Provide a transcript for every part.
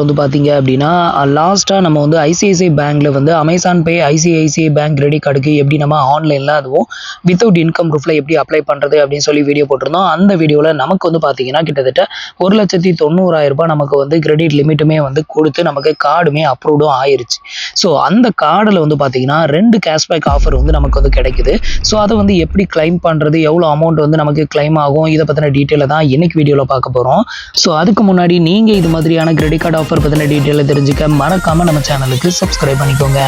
வந்து பார்த்தீங்க அப்படின்னா, லாஸ்ட்டா நம்ம வந்து ஐசிஐசிஐ பேங்க்ல வந்து அமேசான் பே, ஐசிஐசிஐ பேங்க் கிரெடிட் கார்டுக்கு எப்படி நம்ம ஆன்லைன்ல அதுவும் வித்தவுட் இன்கம் ப்ரூஃப்ல எப்படி அப்ளை பண்றது அப்படின்னு சொல்லி வீடியோ போட்டிருந்தோம். அந்த வீடியோல நமக்கு வந்து பார்த்தீங்கன்னா, கிட்டத்தட்ட ரூ. 1,90,000 நமக்கு வந்து கிரெடிட் லிமிட்டுமே வந்து குடுத்து நமக்கு கார்டுமே அப்ரூவ்டும் ஆயிருச்சு. ஸோ அந்த கார்டுல வந்து பார்த்தீங்கன்னா, 2 கேஷ்பேக் ஆஃபர் வந்து நமக்கு வந்து கிடைக்குது. ஸோ அத வந்து எப்படி கிளைம் பண்றது? எவ்வளோ அமௌண்ட் வந்து நமக்கு கிளைம் ஆகும்? இத பத்தின டீட்டெயில தான் இன்னைக்கு வீடியோல பார்க்க போறோம். ஸோ அதுக்கு முன்னாடி நீங்க இது மாதிரியான கிரெடிட் கார்டு ஆஃபர் பத்தின டீட்டெயிலை தெரிஞ்சுக்க மறக்காம நம்ம சேனலுக்கு சப்ஸ்கிரைப் பண்ணிக்கோங்க.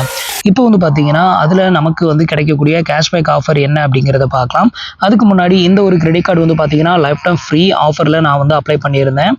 இப்போ வந்து பார்த்தீங்கன்னா, அதில் நமக்கு வந்து கிடைக்கக்கூடிய கேஷ்பேக் ஆஃபர் என்ன அப்படிங்கிறத பார்க்கலாம். அதுக்கு முன்னாடி இந்த ஒரு கிரெடிட் கார்டு வந்து பார்த்தீங்கன்னா, லைஃப் டைம் ஃப்ரீ ஆஃபரில் நான் வந்து அப்ளை பண்ணியிருந்தேன்.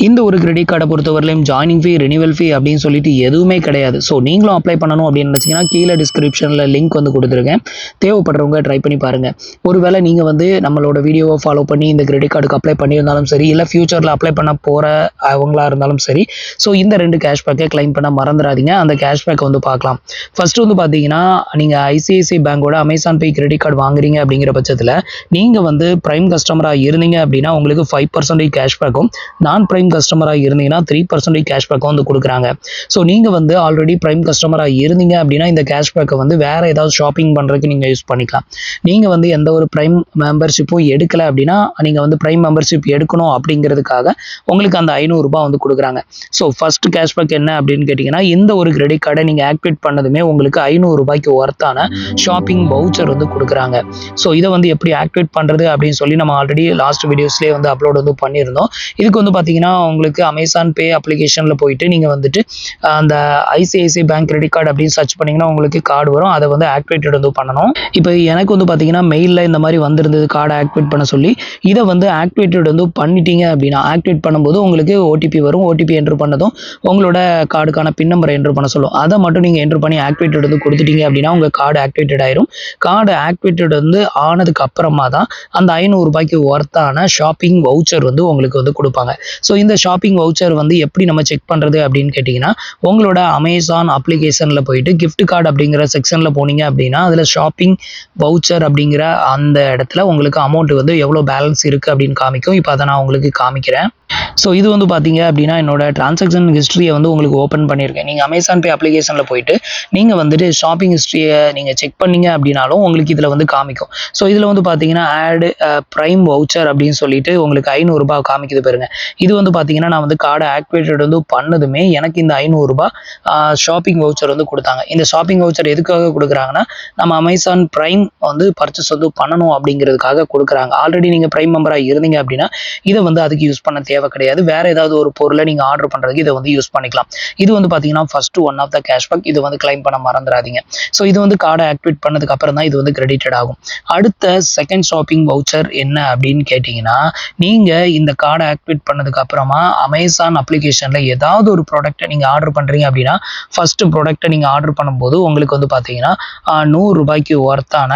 இந்த ஒரு கிரெடிட் கார்டை பொறுத்தவரையிலும் ஜாயினிங் ஃபீ, ரினிவல் ஃபீ அப்படின்னு சொல்லிட்டு எதுவுமே கிடையாது. ஸோ நீங்களும் அப்ளை பண்ணணும் அப்படின்னு நினச்சிங்கன்னா கீழே டிஸ்கிரிப்ஷனில் லிங்க் வந்து கொடுத்துருக்கேன். தேவைப்படுறவங்க ட்ரை பண்ணி பாருங்கள். ஒருவேளை நீங்கள் வந்து நம்மளோட வீடியோவை ஃபாலோ பண்ணி இந்த கிரெடிட் கார்டுக்கு அப்ளை பண்ணியிருந்தாலும் சரி, இல்லை ஃபியூச்சரில் அப்ளை பண்ண போகிற அவங்களா இருந்தாலும் சரி, ஸோ இந்த 2 கேஷ்பேக்கை கிளைம் பண்ண மறந்துடாதீங்க. அந்த கேஷ்பேக் வந்து பார்க்கலாம். ஃபர்ஸ்ட் வந்து பார்த்தீங்கன்னா, நீங்கள் ஐசிஐசிஐ பேங்கோட அமேசான் பே கிரெடிட் கார்டு வாங்குறீங்க அப்படிங்கிற பட்சத்தில் நீங்கள் வந்து பிரைம் கஸ்டமராக இருந்தீங்க அப்படின்னா உங்களுக்கு 5% கேஷ்பேக்கும், நான் பிரைம் கஸ்டமராக இருந்தீங்கன்னா 3% கேஷ்பேக்கும் வந்து கொடுக்குறாங்க. ஸோ நீங்கள் வந்து ஆல்ரெடி பிரைம் கஸ்டமராக இருந்தீங்க அப்படின்னா இந்த கேஷ்பேக்கை வந்து வேறு ஏதாவது ஷாப்பிங் பண்ணுறதுக்கு நீங்கள் யூஸ் பண்ணிக்கலாம். நீங்கள் வந்து எந்த ஒரு பிரைம் மெம்பர்ஷிப்பும் எடுக்கலை அப்படின்னா நீங்கள் வந்து பிரைம் மெம்பர்ஷிப் எடுக்கணும் அப்படிங்கிறதுக்காக உங்களுக்கு அந்த ரூ. 500 வந்து கொடுக்குறாங்க. ஸோ ஃபர்ஸ்ட் கேஷ்பேக் என்ன அப்படின்னு கேட்டிங்கன்னா, இந்த ஒரு கிரெடிட் கார்டை நீங்கள் ஆக்டிவேட் பண்ணதுமே உங்களுக்கு ரூ. 500 ஒர்த்தான ஷாப்பிங் வவுச்சர் வந்து கொடுக்குறாங்க. ஸோ இதை வந்து எப்படி ஆக்டிவேட் பண்ணுறது அப்படின்னு சொல்லி நம்ம ஆல்ரெடி லாஸ்ட் வீடியோஸ்லேயே வந்து அப்லோட் வந்து பண்ணியிருந்தோம். இதுக்கு வந்து பார்த்தீங்கன்னா, உங்களுக்கு அமேசான் பே அப்ளிகேஷனில் போயிட்டு நீங்கள் வந்துட்டு அந்த ஐசிஐசிஐ பேங்க் கிரெடிட் கார்டு அப்படின்னு சர்ச் பண்ணிங்கன்னா உங்களுக்கு கார்டு வரும். அதை வந்து ஆக்டிவேட்டட் வந்து பண்ணணும். இப்போ எனக்கு வந்து பார்த்தீங்கன்னா மெயிலில் இந்த மாதிரி வந்திருந்தது கார்டை ஆக்டிவேட் பண்ண சொல்லி. இதை வந்து ஆக்டிவேட்டட் வந்து பண்ணிட்டீங்க அப்படின்னா ஆக்டிவேட் பண்ணும்போது உங்களுக்கு ஓடிபி வரும். ஓடிபி என்ட்ரு பண்ணதும் உங்களோட கார்டுக்கான பின் நம்பரை என்ட்ரு பண்ண சொல்லும். அதை மட்டும் நீங்கள் என்ட்ரு பண்ணி ஆக்டிவேட்டட் வந்து கொடுத்துட்டீங்க அப்படின்னா உங்கள் கார்டு ஆக்டிவேட்டட் ஆயிரும். கார்டு ஆக்டிவேட்டட் வந்து ஆனதுக்கு அப்புறமா தான் அந்த ரூ. 500 ஒர்த்தான ஷாப்பிங் வவுச்சர் வந்து உங்களுக்கு வந்து கொடுப்பாங்க. ஸோ இந்த ஷாப்பிங் வவுச்சர் வந்து எப்படி நம்ம செக் பண்ணுறது அப்படின்னு கேட்டிங்கன்னா, உங்களோட அமேசான் அப்ளிகேஷனில் போயிட்டு கிஃப்ட் கார்டு அப்படிங்கிற செக்ஷனில் போனீங்க அப்படின்னா அதில் ஷாப்பிங் வவுச்சர் அப்படிங்கிற அந்த இடத்துல உங்களுக்கு அமௌண்ட் வந்து எவ்வளோ பேலன்ஸ் இருக்குது அப்படின்னு காமிக்கும். இப்போ அதை நான் உங்களுக்கு காமிக்கிறேன். ஸோ இது வந்து பார்த்தீங்க அப்படின்னா என்னோட டிரான்சாக்ஷன் ஹிஸ்ட்ரியை வந்து உங்களுக்கு ஓப்பன் பண்ணியிருக்கேன். நீங்கள் அமேசான் பே அப்ளிகேஷனில் போயிட்டு நீங்கள் வந்துட்டு ஷாப்பிங் ஹிஸ்ட்ரியை நீங்கள் செக் பண்ணீங்க அப்படின்னாலும் உங்களுக்கு இதில் வந்து காமிக்கும். ஸோ இதில் வந்து பார்த்தீங்கன்னா ஆட் ப்ரைம் வவுச்சர் அப்படின்னு சொல்லிட்டு உங்களுக்கு ரூ. 500 காமிக்குது பாருங்க. இது வந்து பார்த்தீங்கன்னா நான் வந்து கார்டை ஆக்டிவேட்டட் வந்து பண்ணதுமே எனக்கு இந்த ரூ. 500 ஷாப்பிங் வவுச்சர் வந்து கொடுத்தாங்க. இந்த ஷாப்பிங் வவுச்சர் எதுக்காக கொடுக்குறாங்கன்னா, நம்ம அமேசான் ப்ரைம் வந்து பர்ச்சேஸ் வந்து பண்ணணும் அப்படிங்கிறதுக்காக கொடுக்குறாங்க. ஆல்ரெடி நீங்கள் ப்ரைம் மெம்பராக இருந்தீங்க அப்படின்னா இதை வந்து அதுக்கு யூஸ் பண்ண தேவை கிடையாது. வேற ஏதாவது ஒரு பொருளை நீங்க ஆர்டர் பண்றதுக்கு இதை வந்து யூஸ் பண்ணிக்கலாம். இது வந்து பாத்தீங்கன்னா first one of the cashback. இது வந்து கிளைம் பண்ண மறந்துடாதீங்க. ஸோ இது வந்து கார்டை ஆக்டிவேட் பண்ணதுக்கு அப்புறம் தான் இது வந்து கிரெடிட்டட் ஆகும். அடுத்த செகண்ட் ஷாப்பிங் வவுச்சர் என்ன அப்படின்னு கேட்டீங்கன்னா, நீங்க இந்த கார்டை ஆக்டிவேட் பண்ணதுக்கு அப்புறமா அமேசான் அப்ளிகேஷன்ல ஏதாவது ஒரு ப்ராடக்ட்டை நீங்க ஆர்டர் பண்றீங்க அப்படின்னா ஃபர்ஸ்ட் ப்ராடக்ட்டை நீங்க ஆர்டர் பண்ணும்போது உங்களுக்கு வந்து பாத்தீங்கன்னா ரூ. 100 ஒர்த்தான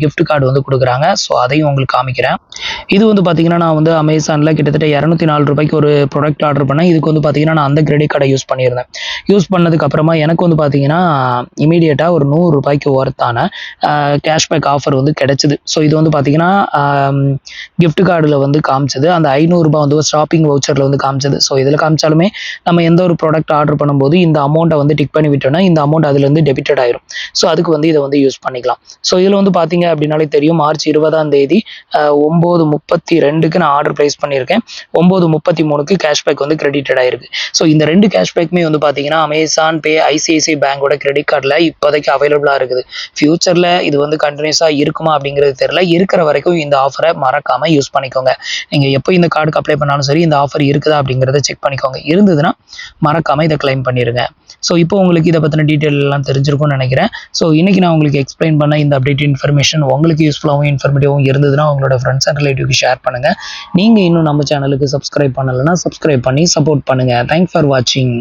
கிஃப்ட் கார்டு வந்து கொடுக்குறாங்க. ஸோ அதையும் உங்களுக்கு காமிக்கிறேன். இது வந்து பாத்தீங்கன்னா நான் வந்து அமேசான்ல கிட்டத்தட்ட ரூ. 204 ஒரு ப்ராடக்ட் ஆர்டர் பண்ணேன். இதுக்கு வந்து பார்த்தீங்கன்னா நான் அந்த கிரெடிட் கார்டை யூஸ் பண்ணியிருந்தேன். யூஸ் பண்ணதுக்கு அப்புறமா எனக்கு வந்து பார்த்தீங்கன்னா இமீடியட்டாக ஒரு ரூ. 100 ஒர்த்தான கேஷ்பேக் ஆஃபர் வந்து கிடைச்சிது. ஸோ இது வந்து பார்த்தீங்கன்னா கிஃப்ட் கார்டில் வந்து காமிச்சது. அந்த ரூ. 500 வந்து ஷாப்பிங் வவுச்சரில் வந்து காமிச்சது. ஸோ இதில் காமிச்சாலுமே நம்ம எந்த ஒரு ப்ராடக்ட் ஆர்டர் பண்ணும்போது இந்த அமௌண்ட்டை வந்து டிக் பண்ணி விட்டோம்னா இந்த அமௌண்ட் அதுலேருந்து டெபிட்டட் ஆயிரும். ஸோ அதுக்கு வந்து இதை வந்து யூஸ் பண்ணிக்கலாம். ஸோ இதில் வந்து பார்த்தீங்க அப்படின்னாலே தெரியும், மார்ச் 20ஆம் தேதி 9:32க்கு நான் ஆர்டர் ப்ளேஸ் பண்ணியிருக்கேன். 9:33க்கு கேஷ்பேக் வந்து கிரெடிட்டட் ஆயிருக்கு. ஸோ இந்த 2 கேஷ்பேக்குமே வந்து பார்த்தீங்கன்னா அமேசான் பே, ஐசிஐசிஐ பேங்கோட கிரெடிட் கார்டில் இப்போதைக்கு அவைலபிளாக இருக்குது. ஃபியூச்சரில் இது வந்து கண்டினியூஸாக இருக்குமா அப்படிங்கிறது தெரியல. இருக்கிற வரைக்கும் இந்த ஆஃபரை மறக்காமல் யூஸ் பண்ணிக்கோங்க. நீங்கள் எப்போ இந்த கார்டுக்கு அப்ளை பண்ணாலும் சரி இந்த ஆஃபர் இருக்குதா அப்படிங்கிறத செக் பண்ணிக்கோங்க. இருந்ததுன்னா மறக்காமல் இதை கிளைம் பண்ணிடுங்க. ஸோ இப்போ உங்களுக்கு இதை பற்றின டீட்டெயில் எல்லாம் தெரிஞ்சிருக்கும்னு நினைக்கிறேன். ஸோ இன்னைக்கு நான் உங்களுக்கு எக்ஸ்பிளைன் பண்ண இந்த அப்டேட் இன்ஃபர்மேஷன் உங்களுக்கு யூஸ்ஃபுல்லாகவும் இன்ஃபர்மேட்டிவாகவும் இருந்ததுன்னா உங்களோட ஃப்ரெண்ட்ஸ் அண்ட் ரிலேட்டிவ்க்கு ஷேர் பண்ணுங்கள். நீங்கள் இன்னும் நம்ம சேனலுக்கு சப்ஸ்கிரைப் பண்ணலைன்னா சப்ஸ்கிரைப் பண்ணி சப்போர்ட் பண்ணுங்க. தேங்க்ஸ் ஃபார் வாட்சிங்.